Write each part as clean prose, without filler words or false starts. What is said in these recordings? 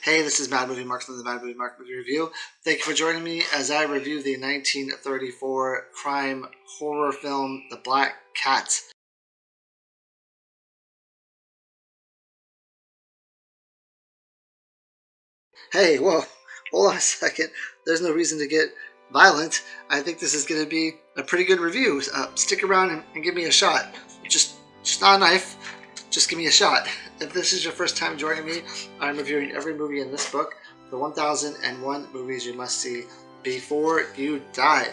Hey, this is Mad Movie Mark from the Mad Movie Mark Movie Review. Thank you for joining me as I review the 1934 crime horror film, The Black Cat. Hey, whoa, hold on a second. There's no reason to get violent. I think this is going to be a pretty good review. Stick around and give me a shot. Just not a knife. Just give me a shot. If this is your first time joining me, I'm reviewing every movie in this book, the 1001 movies you must see before you die.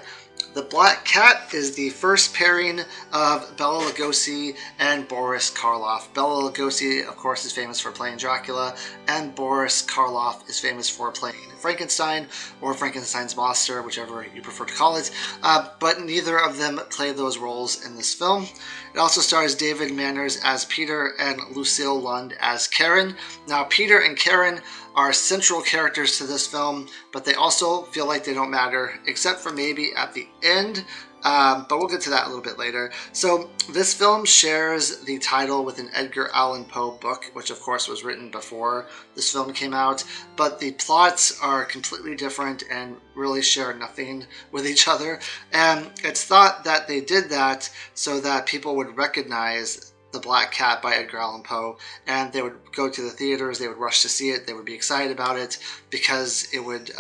The Black Cat is the first pairing of Bela Lugosi and Boris Karloff. Bela Lugosi, of course, is famous for playing Dracula, and Boris Karloff is famous for playing Frankenstein or Frankenstein's monster, whichever you prefer to call it. But neither of them play those roles in this film. It also stars David Manners as Peter and Lucille Lund as Karen. Now, Peter and Karen are central characters to this film, but they also feel like they don't matter, except for maybe at the end. But we'll get to that a little bit later. So this film shares the title with an Edgar Allan Poe book, which of course was written before this film came out, but the plots are completely different and really share nothing with each other. And it's thought that they did that so that people would recognize The Black Cat by Edgar Allan Poe, and they would go to the theaters, they would rush to see it, they would be excited about it because it would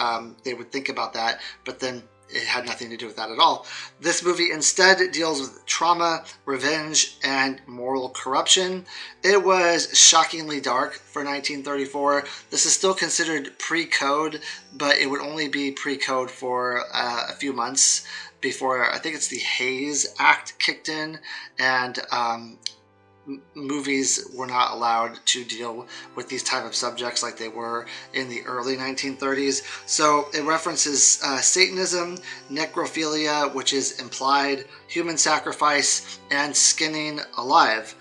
they would think about that, but then it had nothing to do with that at all. This movie instead deals with trauma, revenge, and moral corruption. It was shockingly dark for 1934. This is still considered pre-code, but it would only be pre-code for a few months before, I think it's the Hayes Act kicked in, and movies were not allowed to deal with these type of subjects like they were in the early 1930s. So it references Satanism, necrophilia, which is implied, human sacrifice, and skinning alive.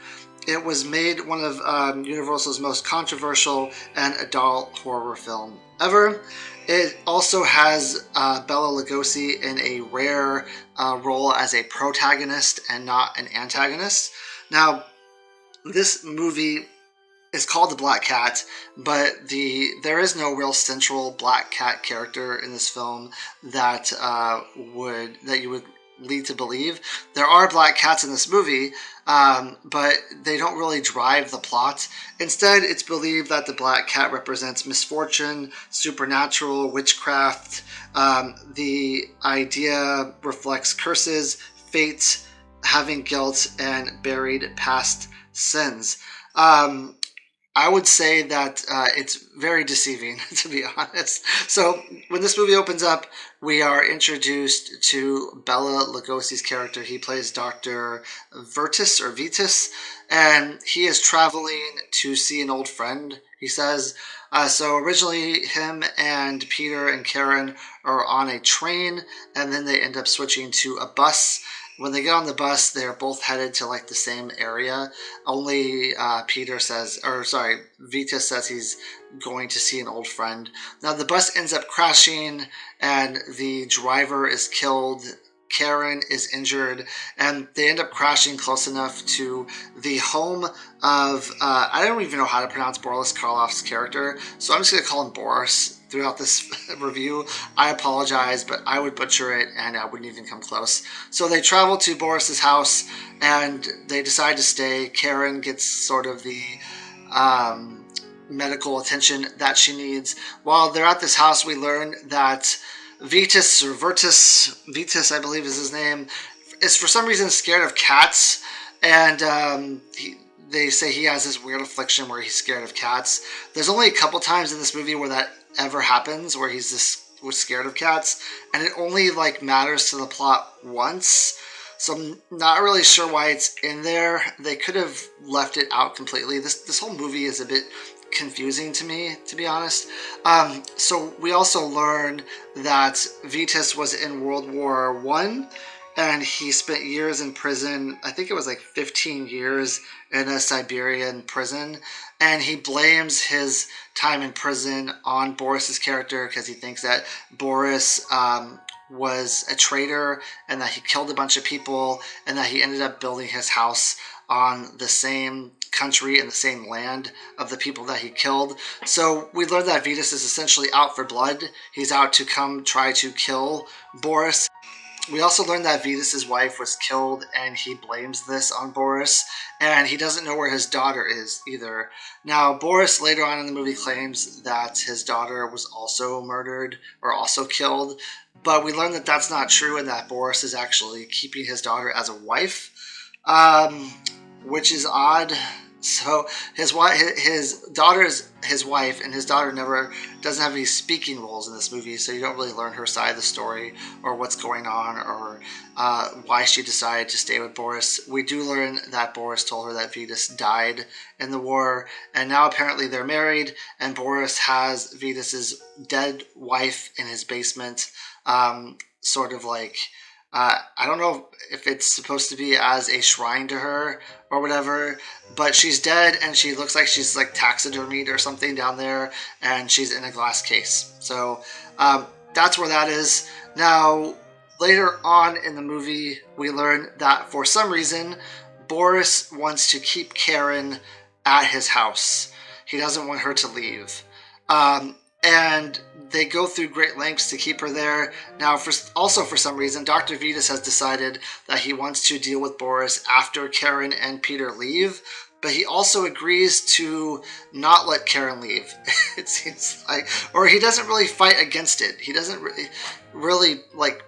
It was made one of Universal's most controversial and adult horror film ever. It also has Bela Lugosi in a rare role as a protagonist and not an antagonist. Now, this movie is called The Black Cat, but there is no real central Black Cat character in this film that you would lead to believe. There are black cats in this movie, but they don't really drive the plot. Instead, it's believed that the Black Cat represents misfortune, supernatural, witchcraft. The idea reflects curses, fate, having guilt, and buried past sins. I would say that it's very deceiving, to be honest. So when this movie opens up, we are introduced to Bela Lugosi's character. He plays Dr. Vitus, and he is traveling to see an old friend, he says. So originally him and Peter and Karen are on a train, and then they end up switching to a bus. When they get on the bus, they're both headed to like the same area. Only Vitus says he's going to see an old friend. Now the bus ends up crashing and the driver is killed. Karen is injured, and they end up crashing close enough to the home of, I don't even know how to pronounce Boris Karloff's character, so I'm just going to call him Boris throughout this review. I apologize, but I would butcher it and I wouldn't even come close. So they travel to Boris's house and they decide to stay. Karen gets sort of the medical attention that she needs. While they're at this house, we learn that Vitus, I believe is his name, is for some reason scared of cats, and they say he has this weird affliction where he's scared of cats. There's only a couple times in this movie where that ever happens, where he's scared of cats, and it only like matters to the plot once. So I'm not really sure why it's in there. They could have left it out completely. This whole movie is a bit confusing to me, to be honest. So we also learn that Vitus was in World War I, and he spent years in prison. I think it was like 15 years in a Siberian prison, and he blames his time in prison on Boris's character because he thinks that Boris was a traitor and that he killed a bunch of people and that he ended up building his house on the same country and the same land of the people that he killed. So we learned that Vitus is essentially out for blood. He's out to come try to kill Boris. We also learned that Vitus's wife was killed, and he blames this on Boris, and he doesn't know where his daughter is either. Now, Boris later on in the movie claims that his daughter was also murdered or also killed, but we learned that that's not true and that Boris is actually keeping his daughter as a wife, which is odd. So his daughter is his wife, and his daughter never doesn't have any speaking roles in this movie, so you don't really learn her side of the story or what's going on or why she decided to stay with Boris. We do learn that Boris told her that Vitus died in the war, and now apparently they're married, and Boris has Vitus's dead wife in his basement, sort of like I don't know if it's supposed to be as a shrine to her or whatever, but she's dead and she looks like she's like taxidermied or something down there, and she's in a glass case. So that's where that is. Now, later on in the movie, we learn that for some reason, Boris wants to keep Karen at his house. He doesn't want her to leave. And they go through great lengths to keep her there. Now, for some reason, Dr. Vitus has decided that he wants to deal with Boris after Karen and Peter leave, but he also agrees to not let Karen leave, it seems like. Or he doesn't really fight against it. He doesn't really like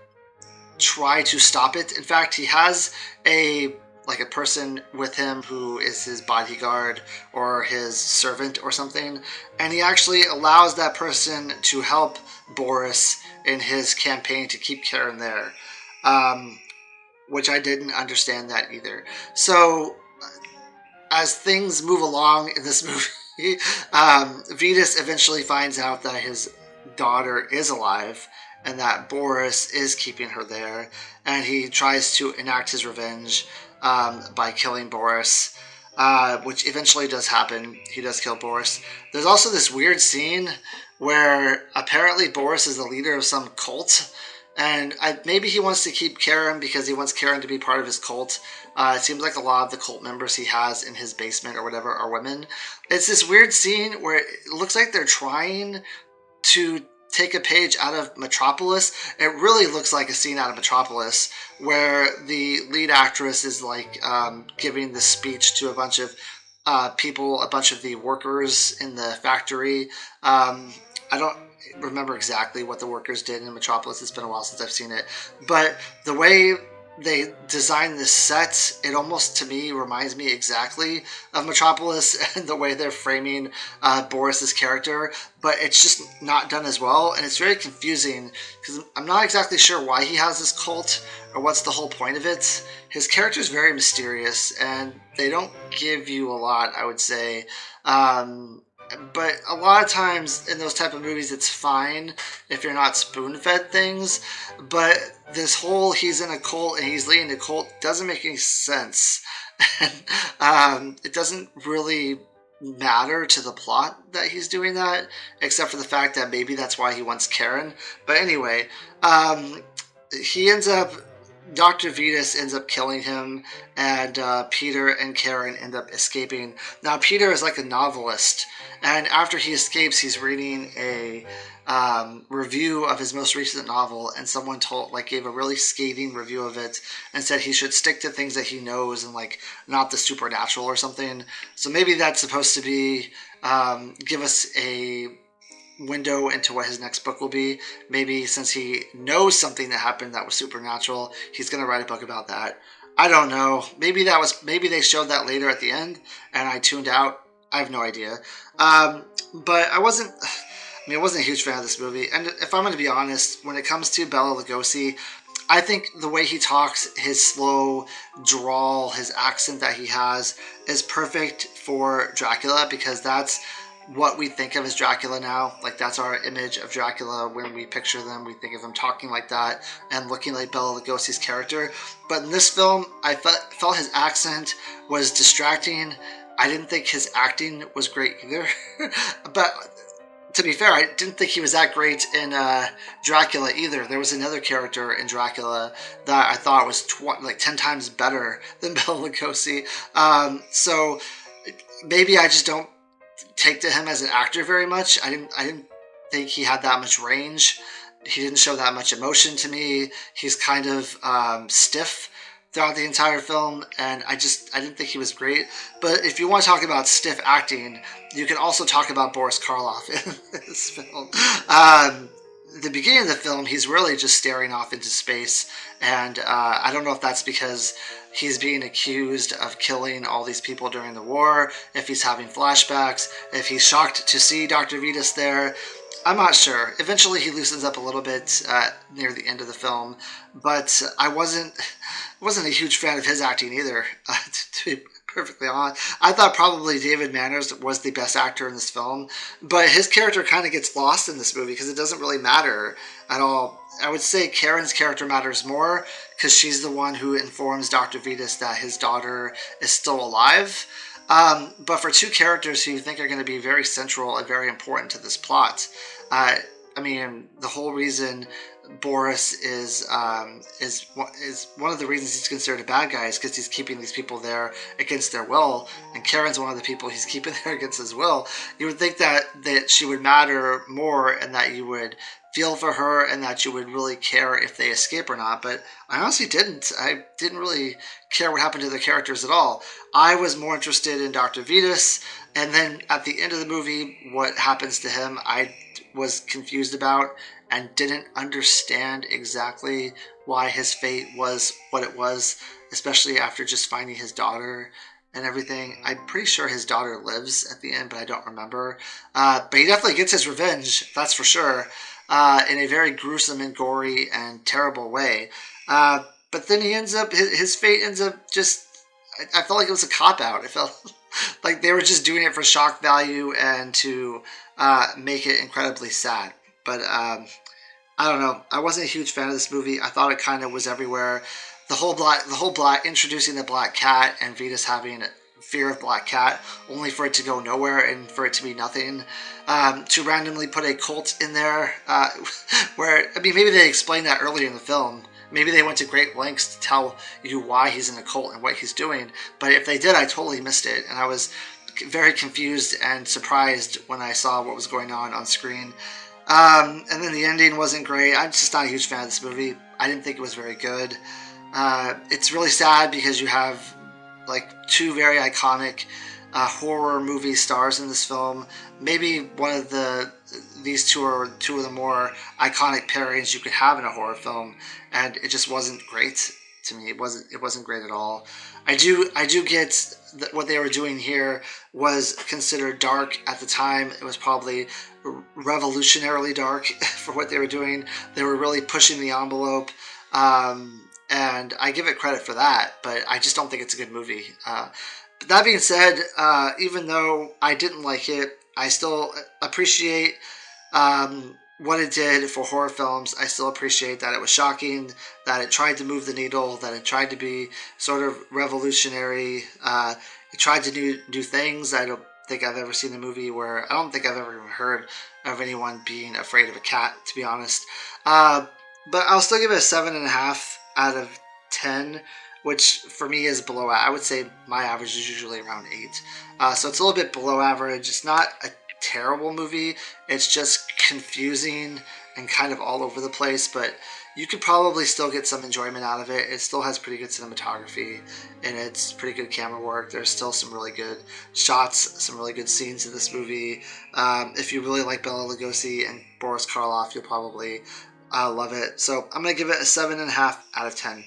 try to stop it. In fact, he has a person with him who is his bodyguard or his servant or something, and he actually allows that person to help Boris in his campaign to keep Karen there, which I didn't understand that either. So as things move along in this movie, Vitus eventually finds out that his daughter is alive and that Boris is keeping her there, and he tries to enact his revenge by killing Boris, which eventually does happen. He does kill Boris. There's also this weird scene where apparently Boris is the leader of some cult, and maybe he wants to keep Karen because he wants Karen to be part of his cult. It seems like a lot of the cult members he has in his basement or whatever are women. It's this weird scene where it looks like they're trying to take a page out of Metropolis. It really looks like a scene out of Metropolis where the lead actress is like giving the speech to a bunch of people, a bunch of the workers in the factory. I don't remember exactly what the workers did in Metropolis. It's been a while since I've seen it, but the way they designed this set, it almost to me reminds me exactly of Metropolis and the way they're framing Boris's character, but it's just not done as well, and it's very confusing because I'm not exactly sure why he has this cult or what's the whole point of it. His character is very mysterious, and they don't give you a lot, I would say. But a lot of times in those type of movies, it's fine if you're not spoon-fed things. But this whole he's in a cult and he's leading a cult doesn't make any sense. And it doesn't really matter to the plot that he's doing that, except for the fact that maybe that's why he wants Karen. But anyway, Dr. Vitus ends up killing him, and Peter and Karen end up escaping. Now, Peter is like a novelist, and after he escapes, he's reading a review of his most recent novel, and someone gave a really scathing review of it and said he should stick to things that he knows and not the supernatural or something. So maybe that's supposed to be give us a window into what his next book will be. Maybe since he knows something that happened that was supernatural, he's going to write a book about that. I don't know. Maybe they showed that later at the end and I tuned out. I have no idea. But I wasn't a huge fan of this movie. And if I'm going to be honest, when it comes to Bela Lugosi, I think the way he talks, his slow drawl, his accent that he has is perfect for Dracula, because that's what we think of as Dracula now. That's our image of Dracula. When we picture them, we think of him talking like that and looking like Bela Lugosi's character. But in this film, I felt his accent was distracting. I didn't think his acting was great either. But to be fair, I didn't think he was that great in Dracula either. There was another character in Dracula that I thought was 10 times better than Bela Lugosi. So maybe I just don't take to him as an actor very much. I didn't think he had that much range. He didn't show that much emotion to me. He's kind of stiff throughout the entire film, and I didn't think he was great. But if you want to talk about stiff acting, you can also talk about Boris Karloff in this film. The beginning of the film, he's really just staring off into space, and I don't know if that's because he's being accused of killing all these people during the war, if he's having flashbacks, if he's shocked to see Dr. Vitus there. I'm not sure. Eventually, he loosens up a little bit near the end of the film, but I wasn't a huge fan of his acting either. To be perfectly honest, I thought probably David Manners was the best actor in this film, but his character kind of gets lost in this movie because it doesn't really matter at all. I would say Karen's character matters more because she's the one who informs Dr. Vitus that his daughter is still alive. But for two characters who you think are going to be very central and very important to this plot, I mean, the whole reason Boris is one of the reasons he's considered a bad guy is because he's keeping these people there against their will, and Karen's one of the people he's keeping there against his will. You would think that she would matter more, and that you would feel for her, and that you would really care if they escape or not. But I honestly didn't. I didn't really care what happened to the characters at all. I was more interested in Dr. Vitus, and then at the end of the movie, what happens to him, I was confused about and didn't understand exactly why his fate was what it was, especially after just finding his daughter and everything. I'm pretty sure his daughter lives at the end, but I don't remember. But he definitely gets his revenge, that's for sure, in a very gruesome and gory and terrible way. But then his fate ends up just, I felt like it was a cop-out. It felt like they were just doing it for shock value and to make it incredibly sad. But I don't know. I wasn't a huge fan of this movie. I thought it kind of was everywhere. The whole black introducing the black cat and Vitus having fear of black cat, only for it to go nowhere and for it to be nothing. To randomly put a cult in there, where, I mean, maybe they explained that earlier in the film. Maybe they went to great lengths to tell you why he's in a cult and what he's doing. But if they did, I totally missed it, and I was very confused and surprised when I saw what was going on screen. And then the ending wasn't great. I'm just not a huge fan of this movie. I didn't think it was very good. It's really sad because you have like two very iconic horror movie stars in this film. Maybe these two are two of the more iconic pairings you could have in a horror film, and it just wasn't great to me. It wasn't great at all. I do get that what they were doing here was considered dark at the time. It was probably revolutionarily dark for what they were doing. They were really pushing the envelope, and I give it credit for that, but I just don't think it's a good movie. But that being said, even though I didn't like it, I still appreciate what it did for horror films. I still appreciate that it was shocking, that it tried to move the needle, that it tried to be sort of revolutionary. It tried to do things. I don't think I've ever seen a movie where, I don't think I've ever even heard of anyone being afraid of a cat, to be honest. But I'll still give it a 7.5 out of 10, which for me is below. I would say my average is usually around 8. So it's a little bit below average. It's not a terrible movie. It's just confusing and kind of all over the place, but you could probably still get some enjoyment out of it. It still has pretty good cinematography, and it's pretty good camera work. There's still some really good shots, some really good scenes in this movie. If you really like Bela Lugosi and Boris Karloff, you'll probably love it. So I'm going to give it a 7.5 out of 10.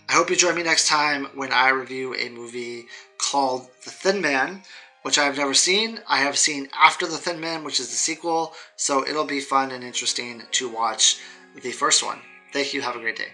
I hope you join me next time when I review a movie called The Thin Man, which I have never seen. I have seen After the Thin Man, which is the sequel, so it'll be fun and interesting to watch the first one. Thank you. Have a great day.